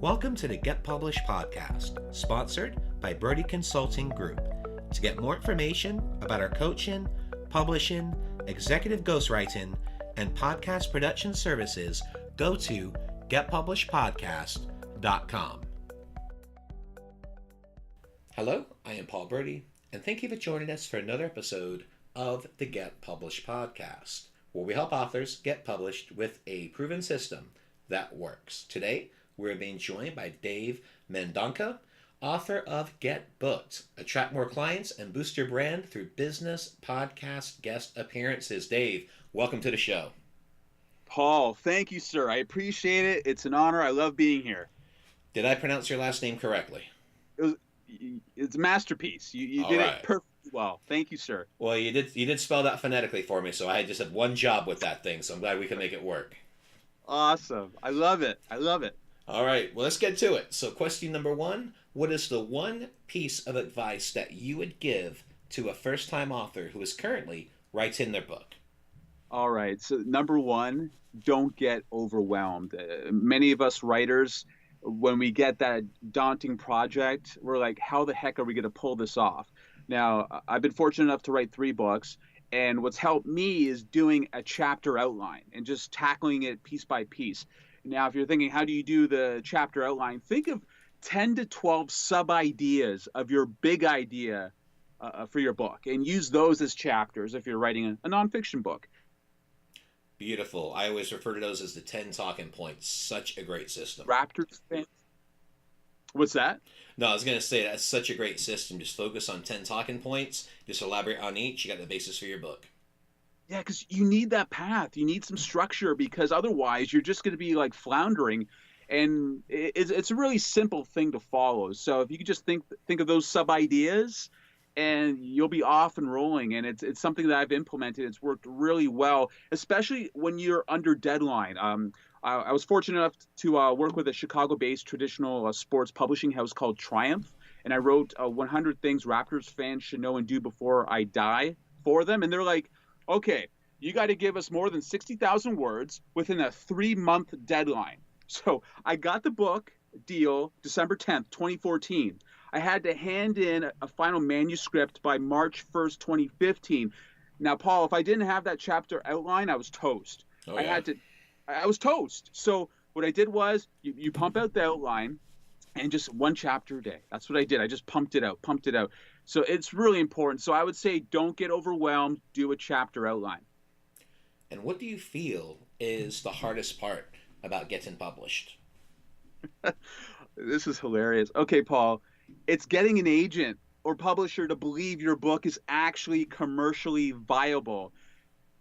Welcome to the Get Published podcast, sponsored by Brodie Consulting Group. To get more information about our coaching, publishing, executive ghostwriting, and podcast production services, go to getpublishedpodcast.com. Hello, I am Paul Brodie, and thank you for joining us for another episode of the Get Published podcast, where we help authors get published with a proven system that works. Today, we're being joined by Dave Mendonca, author of Get Booked, Attract More Clients and Boost Your Brand Through Business Podcast Guest Appearances. Dave, welcome to the show. Paul, thank you, sir. I appreciate it. It's an honor. I love being here. Did I pronounce your last name correctly? It's a masterpiece. You did it perfectly well. Thank you, sir. Well, you did spell that phonetically for me, so I just had one job with that thing, so I'm glad we can make it work. Awesome. I love it. All right, well, let's get to it. So question number one, what is the one piece of advice that you would give to a first-time author who is currently writing their book? All right. So number one, don't get overwhelmed. Many of us writers, when we get that daunting project, we're like, how the heck are we going to pull this off? Now, I've been fortunate enough to write 3 books, and what's helped me is doing a chapter outline and just tackling it piece by piece. Now, if you're thinking, how do you do the chapter outline? Think of 10 to 12 sub-ideas of your big idea for your book, and use those as chapters if you're writing a nonfiction book. Beautiful. I always refer to those as the 10 talking points. Such a great system. Raptors fans. What's that? No, I was going to say that's such a great system. Just focus on 10 talking points. Just elaborate on each. You got the basis for your book. Yeah, because you need that path. You need some structure, because otherwise you're just going to be like floundering. And it's a really simple thing to follow. So if you could just think of those sub-ideas, and you'll be off and rolling. And it's something that I've implemented. It's worked really well, especially when you're under deadline. I was fortunate enough to work with a Chicago-based traditional sports publishing house called Triumph. And I wrote 100 Things Raptors Fans Should Know and Do Before I Die for them. And they're like, okay, you got to give us more than 60,000 words within a 3-month deadline. So I got the book deal December 10th, 2014. I had to hand in a final manuscript by March 1st, 2015. Now, Paul, if I didn't have that chapter outline, I was toast. Oh, yeah. I was toast. So what I did was you pump out the outline and just 1 chapter a day. That's what I did. I just pumped it out. So it's really important. So I would say don't get overwhelmed. Do a chapter outline. And what do you feel is the hardest part about getting published? This is hilarious. Okay, Paul, it's getting an agent or publisher to believe your book is actually commercially viable.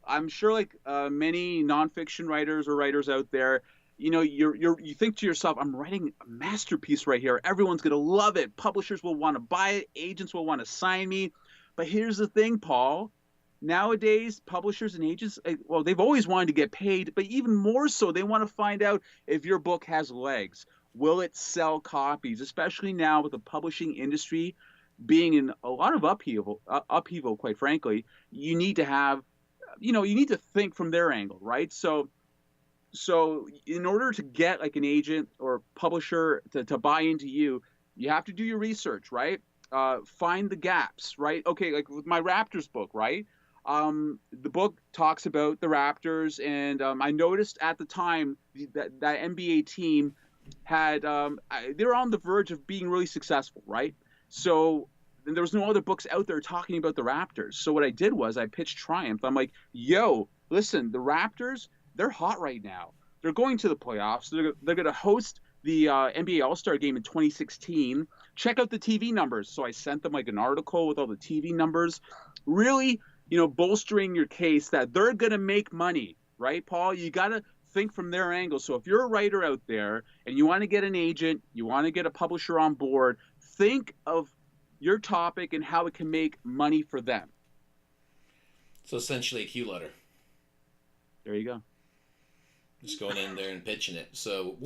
I'm sure like many nonfiction writers or writers out there, you think to yourself, I'm writing a masterpiece right here. Everyone's going to love it. Publishers will want to buy it. Agents will want to sign me. But here's the thing, Paul. Nowadays, publishers and agents, well, they've always wanted to get paid, but even more so, they want to find out if your book has legs. Will it sell copies? Especially now with the publishing industry being in a lot of upheaval, quite frankly, you need to have, you need to think from their angle, right? So in order to get like an agent or publisher to buy into you, you have to do your research, right? Find the gaps, right? Okay, like with my Raptors book, right? The book talks about the Raptors, and I noticed at the time that NBA team had they were on the verge of being really successful, right? So there was no other books out there talking about the Raptors. So what I did was I pitched Triumph. I'm like, yo, listen, the Raptors, they're hot right now. They're going to the playoffs. They're going to host the NBA All-Star game in 2016. Check out the TV numbers. So I sent them like an article with all the TV numbers, really, bolstering your case that they're going to make money, right, Paul? You got to think from their angle. So if you're a writer out there and you want to get an agent, you want to get a publisher on board, think of your topic and how it can make money for them. So essentially a Q letter. There you go. Just going in there and pitching it. So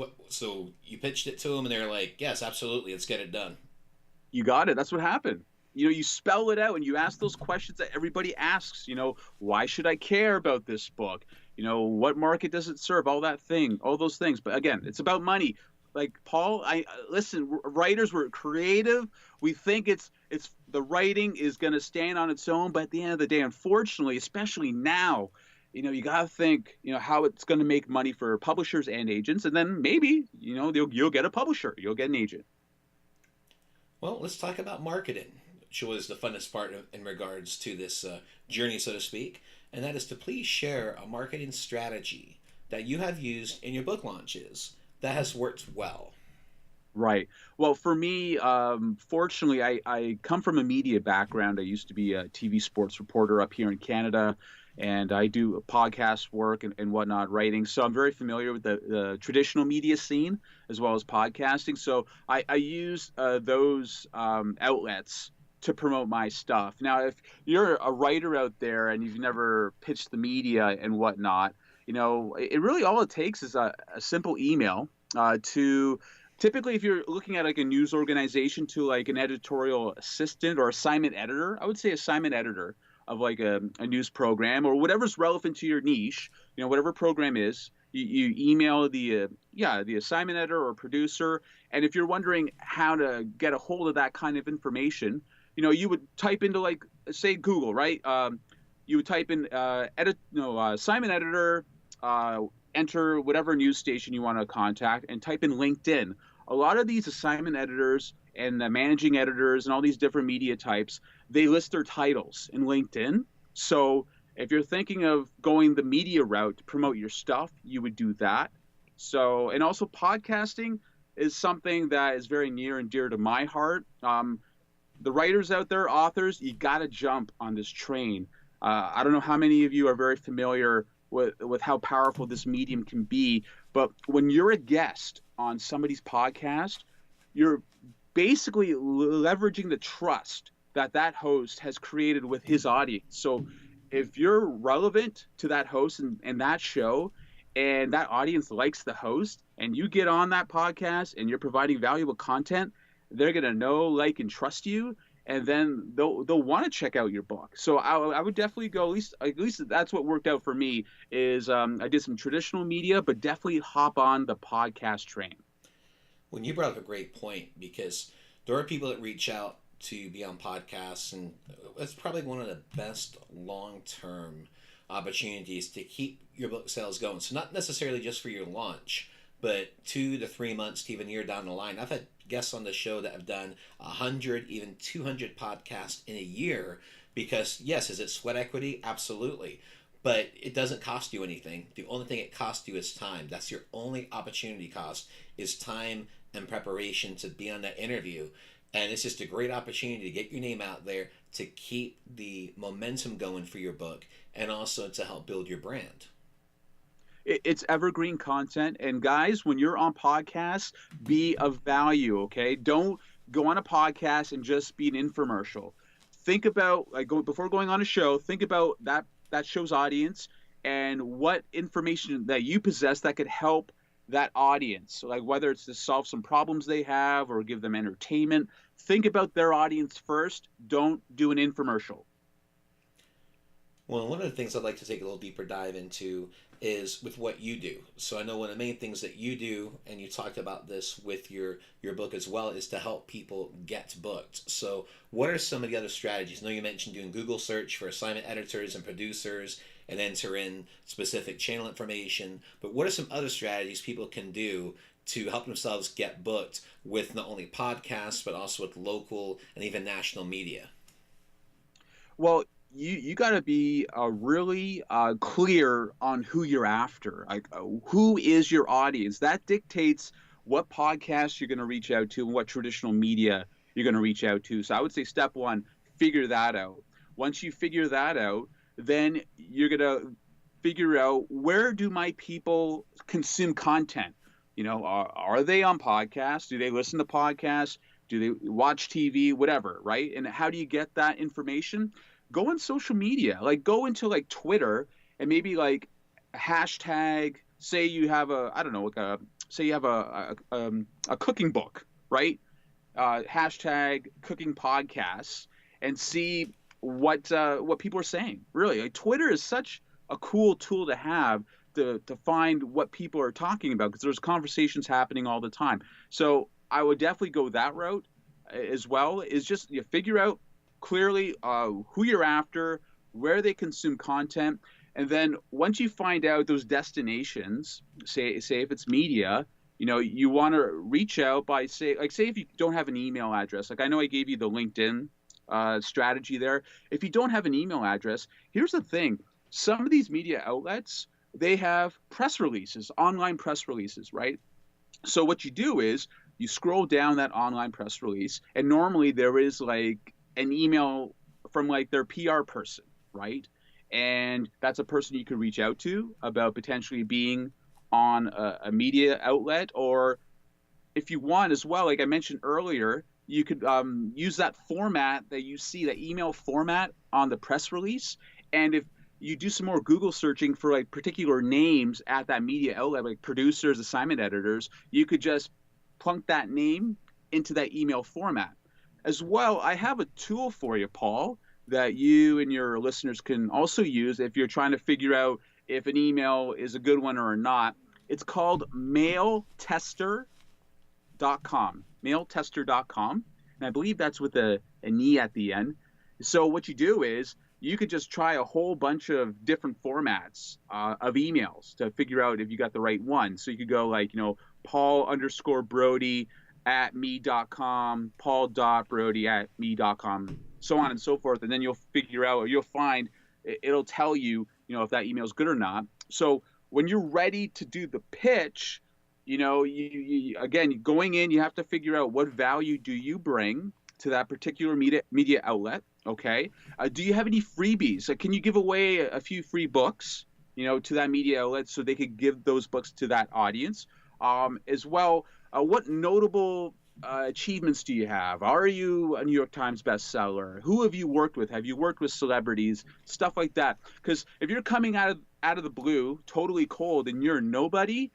you pitched it to them and they're like, yes, absolutely, let's get it done. You got it. That's what happened. You spell it out and you ask those questions that everybody asks. Why should I care about this book? What market does it serve? All those things. But again, it's about money. Like Paul, I listen. Writers, we're creative. We think it's the writing is going to stand on its own, but at the end of the day, unfortunately, especially now, you got to think, how it's going to make money for publishers and agents, and then maybe, you'll get a publisher, you'll get an agent. Well, let's talk about marketing, which was the funnest part in regards to this journey, so to speak. And that is to please share a marketing strategy that you have used in your book launches that has worked well. Right. Well, for me, fortunately, I come from a media background. I used to be a TV sports reporter up here in Canada, and I do podcast work and whatnot, writing. So I'm very familiar with the traditional media scene as well as podcasting. So I use those outlets to promote my stuff. Now, if you're a writer out there and you've never pitched the media and whatnot, it really all it takes is a simple email to typically, if you're looking at like a news organization, to like an editorial assistant or assignment editor. I would say assignment editor of like a news program or whatever's relevant to your niche, whatever program is. You email the assignment editor or producer, and if you're wondering how to get a hold of that kind of information, you would type into, like, say, Google, right? You would type in assignment editor, enter whatever news station you want to contact, and type in LinkedIn. A lot of these assignment editors and managing editors and all these different media types, they list their titles in LinkedIn. So if you're thinking of going the media route to promote your stuff, you would do that. So, and also podcasting is something that is very near and dear to my heart. The writers out there, authors, you got to jump on this train. I don't know how many of you are very familiar with how powerful this medium can be, but when you're a guest on somebody's podcast, you're basically leveraging the trust that host has created with his audience. So if you're relevant to that host and that show, and that audience likes the host, and you get on that podcast and you're providing valuable content, they're going to know, like, and trust you, and then they'll want to check out your book. So I would definitely go, at least that's what worked out for me, is I did some traditional media, but definitely hop on the podcast train. When you brought up a great point, because there are people that reach out to be on podcasts, and it's probably one of the best long-term opportunities to keep your book sales going. So not necessarily just for your launch, but 2 to 3 months to even a year down the line. I've had guests on the show that have done 100, even 200 podcasts in a year, because yes, is it sweat equity? Absolutely. But it doesn't cost you anything. The only thing it costs you is time. That's your only opportunity cost, is time and preparation to be on that interview. And it's just a great opportunity to get your name out there, to keep the momentum going for your book, and also to help build your brand. It's evergreen content. And guys, when you're on podcasts, be of value, okay? Don't go on a podcast and just be an infomercial. Think about, before going on a show, think about that show's audience and what information that you possess that could help that audience. Like, whether it's to solve some problems they have or give them entertainment. Think about their audience first. Don't do an infomercial. Well, one of the things I'd like to take a little deeper dive into is with what you do. So I know one of the main things that you do, and you talked about this with your book as well, is to help people get booked. So what are some of the other strategies? I know you mentioned doing Google search for assignment editors and producers and enter in specific channel information, but what are some other strategies people can do to help themselves get booked with not only podcasts, but also with local and even national media? Well, you got to be really clear on who you're after. Like, who is your audience? That dictates what podcasts you're going to reach out to and what traditional media you're going to reach out to. So I would say step one, figure that out. Once you figure that out, then you're going to figure out, where do my people consume content? Are they on podcasts? Do they listen to podcasts? Do they watch TV? Whatever, right? And how do you get that information? Go on social media, like go into like Twitter and maybe like a hashtag. Say you have say you have a cooking book, right? Hashtag cooking podcasts, and see what people are saying. Really, like, Twitter is such a cool tool to have to find what people are talking about, because there's conversations happening all the time. So I would definitely go that route as well. Is just you figure out clearly who you're after, where they consume content, and then once you find out those destinations, say if it's media, you want to reach out by say if you don't have an email address, like I know I gave you the LinkedIn strategy there. If you don't have an email address, here's the thing: some of these media outlets, they have press releases, online press releases, right? So what you do is you scroll down that online press release, and normally there is like an email from like their PR person, right? And that's a person you could reach out to about potentially being on a media outlet. Or if you want as well, like I mentioned earlier, you could use that format that you see, that email format on the press release. And if you do some more Google searching for like particular names at that media outlet, like producers, assignment editors, you could just plunk that name into that email format. As well, I have a tool for you, Paul, that you and your listeners can also use if you're trying to figure out if an email is a good one or not. It's called mailtester.com, mailtester.com. And I believe that's with an E at the end. So what you do is you could just try a whole bunch of different formats of emails to figure out if you got the right one. So you could go like, Paul_Brodie at me.com, Paul.Brodie at me.com, so on and so forth. And then you'll figure out, or you'll find, it'll tell you, if that email is good or not. So when you're ready to do the pitch, you again, going in, you have to figure out what value do you bring to that particular media outlet. Okay. Do you have any freebies? Can you give away a few free books, to that media outlet so they could give those books to that audience? As well, what notable achievements do you have? Are you a New York Times bestseller? Who have you worked with? Have you worked with celebrities? Stuff like that. Because if you're coming out of the blue, totally cold, and you're nobody,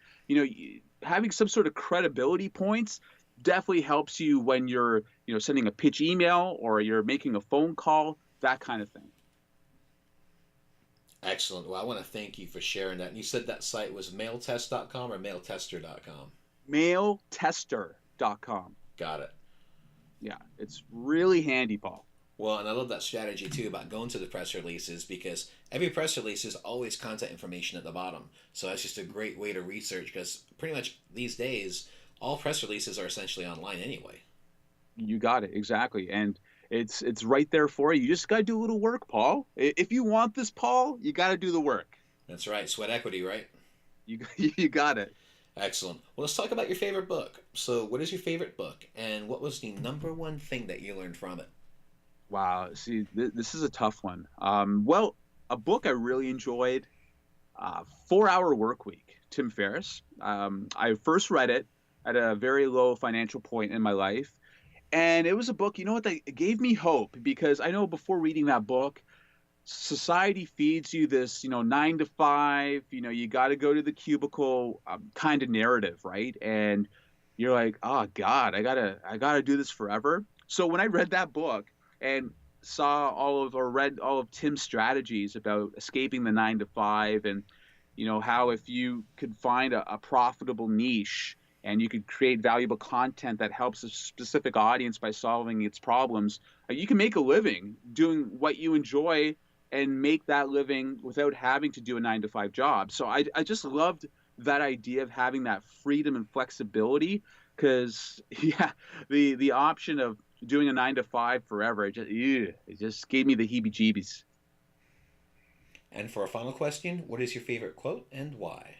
having some sort of credibility points definitely helps you when you're, sending a pitch email or you're making a phone call, that kind of thing. Excellent. Well, I want to thank you for sharing that. And you said that site was mailtest.com or mailtester.com? Mailtester.com. Got it. Yeah, it's really handy, Paul. Well, and I love that strategy too about going to the press releases, because every press release is always contact information at the bottom. So that's just a great way to research, because pretty much these days, all press releases are essentially online anyway. You got it. Exactly. And it's right there for you. You just got to do a little work, Paul. If you want this, Paul, you got to do the work. That's right. Sweat equity, right? You got it. Excellent. Well, let's talk about your favorite book. So what is your favorite book, and what was the number one thing that you learned from it? Wow. See, this is a tough one. Well, a book I really enjoyed, 4-Hour Workweek, Tim Ferriss. I first read it at a very low financial point in my life. And it was a book, that gave me hope, because I know before reading that book, society feeds you this, 9 to 5, you got to go to the cubicle kind of narrative, right? And you're like, oh God, I gotta do this forever. So when I read that book and read all of Tim's strategies about escaping the 9 to 5, and how if you could find a profitable niche and you could create valuable content that helps a specific audience by solving its problems, you can make a living doing what you enjoy and make that living without having to do a 9 to 5 job. So I just loved that idea of having that freedom and flexibility, because the option of doing a 9 to 5 forever, it just gave me the heebie-jeebies. And for a final question, what is your favorite quote and why?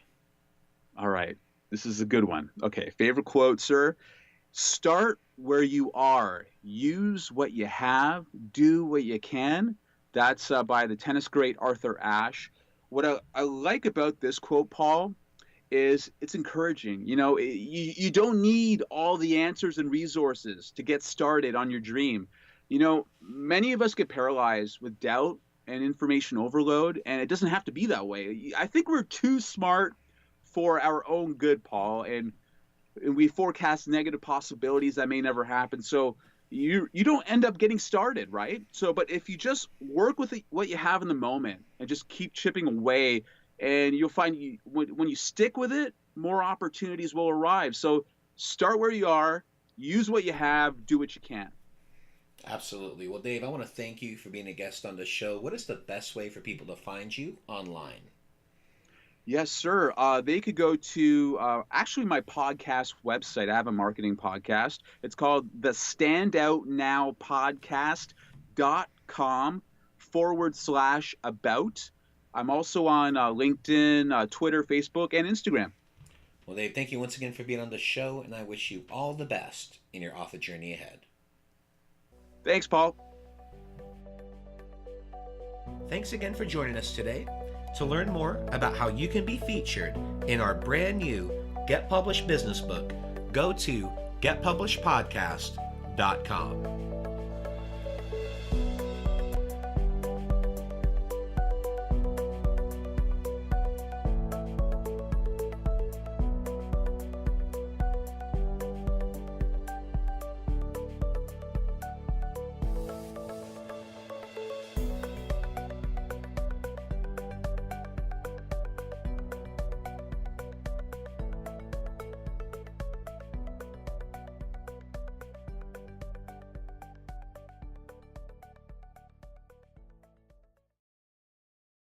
All right. This is a good one. Okay. Favorite quote, sir. Start where you are. Use what you have. Do what you can. That's by the tennis great Arthur Ashe. What I like about this quote, Paul, is it's encouraging. You don't need all the answers and resources to get started on your dream. Many of us get paralyzed with doubt and information overload, and it doesn't have to be that way. I think we're too smart for our own good, Paul, and we forecast negative possibilities that may never happen. So you don't end up getting started, right? So, but if you just work with what you have in the moment and just keep chipping away And you'll find when you stick with it, more opportunities will arrive. So start where you are, use what you have, do what you can. Absolutely. Well, Dave, I want to thank you for being a guest on the show. What is the best way for people to find you online? Yes, sir. They could go to actually my podcast website. I have a marketing podcast. It's called the standoutnowpodcast.com/about. I'm also on LinkedIn, Twitter, Facebook, and Instagram. Well, Dave, thank you once again for being on the show, and I wish you all the best in your author journey ahead. Thanks, Paul. Thanks again for joining us today. To learn more about how you can be featured in our brand new Get Published business book, go to getpublishedpodcast.com.